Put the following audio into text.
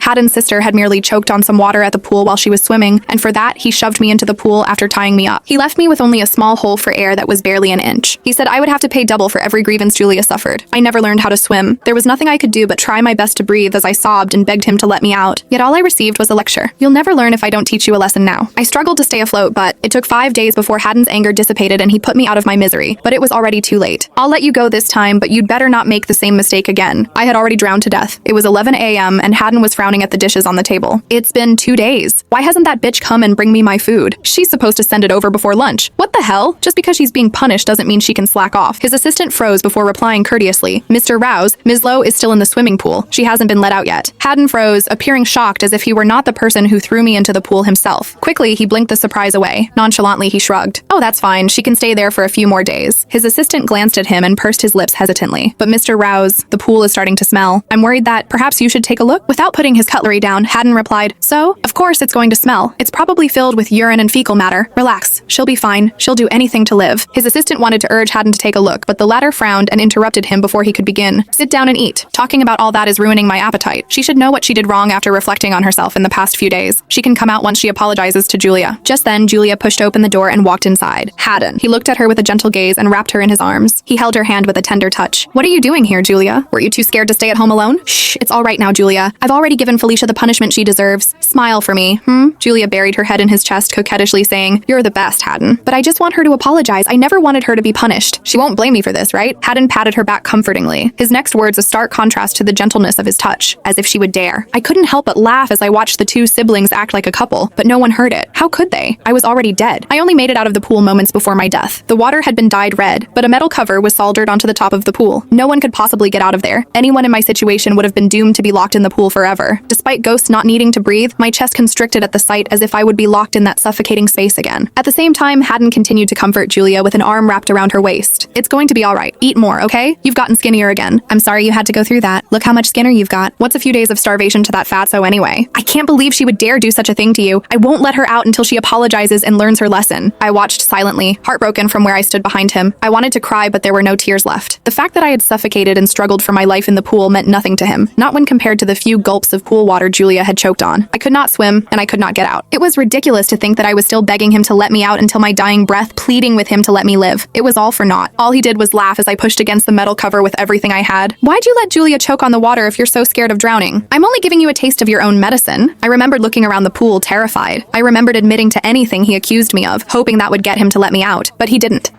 Haddon's sister had merely choked on some water at the pool while she was swimming, and for that, he shoved me into the pool after tying me up. He left me with only a small hole for air that was barely an inch. He said I would have to pay double for every grievance Julia suffered. I never learned how to swim. There was nothing I could do but try my best to breathe as I sobbed and begged him to let me out. Yet all I received was a lecture. You'll never learn if I don't teach you a lesson now. I struggled to stay afloat, but it took 5 days before Haddon's anger dissipated and he put me out of my misery. But it was already too late. I'll let you go this time, but you'd better not make the same mistake again. I had already drowned to death. It was 11 a.m. and Haddon was frowning at the dishes on the table. It's been 2 days. Why hasn't that bitch come and bring me my food? She's supposed to send it over before lunch. What the hell? Just because she's being punished doesn't mean she can slack off. His assistant froze before replying courteously. Mr. Rouse, Ms. Lowe is still in the swimming pool. She hasn't been let out yet. Haddon froze, appearing shocked as if he were not the person who threw me into the pool himself. Quickly, he blinked the surprise away. Nonchalantly, he shrugged. Oh, that's fine. She can stay there for a few more days. His assistant glanced at him and pursed his lips hesitantly. But Mr. Rouse, the pool is starting to smell. I'm worried that perhaps you should take a look. Without putting his cutlery down, Haddon replied, So? Of course it's going to smell. It's probably filled with urine and fecal matter. Relax. She'll be fine. She'll do anything to live. His assistant wanted to urge Haddon to take a look, but the latter frowned and interrupted him before he could begin. Sit down and eat. Talking about all that is ruining my appetite. She should know what she did wrong after reflecting on herself in the past few days. She can come out once she apologizes to Julia. Just then, Julia pushed open the door and walked inside. Haddon. He looked at her with a gentle gaze and wrapped her in his arms. He held her hand with a tender touch. What are you doing here, Julia? Were you too scared to stay at home alone? Shh, it's all right now, Julia. I've already given Felicia the punishment she deserves. Smile for me, Julia buried her head in his chest coquettishly saying, You're the best, Haddon. But I just want her to apologize. I never wanted her to be punished. She won't blame me for this, right? Haddon patted her back comfortingly. His next words a stark contrast to the gentleness of his touch, as if she would dare. I couldn't help but laugh as I watched the two siblings act like a couple, but no one heard it. How could they? I was already dead. I only made it out of the pool moments before my death. The water had been dyed red, but a metal cover was soldered onto the top of the pool. No one could possibly get out of there. Anyone in my situation would have been doomed to be locked in the pool forever. Despite ghosts not needing to breathe, my chest constricted at the sight as if I would be locked in that suffocating space again. At the same time, Haddon continued to comfort Julia with an arm wrapped around her waist. It's going to be all right. Eat more, okay? You've gotten skinnier again. I'm sorry you had to go through that. Look how much skinner you've got. What's a few days of starvation to that fatso anyway? I can't believe she would dare do such a thing to you. I won't let her out until she apologizes and learns her lesson. I watched silently, heartbroken from where I stood behind him. I wanted to cry, but there were no tears left. The fact that I had suffocated and struggled for my life in the pool meant nothing to him, not when compared to the few gulps of pool water Julia had choked on. I could not swim, and I could not get out. It was ridiculous to think that I was still begging him to let me out until my dying breath, pleading with him to let me live. It was all for naught. All he did was laugh as I pushed against the metal cover with everything I had. Why'd you let Julia choke on the water if you're so scared of drowning? I'm only giving you a taste of your own medicine. I remembered looking around the pool, terrified. I remembered admitting to anything he accused me of, hoping that would get him to let me out, but he didn't.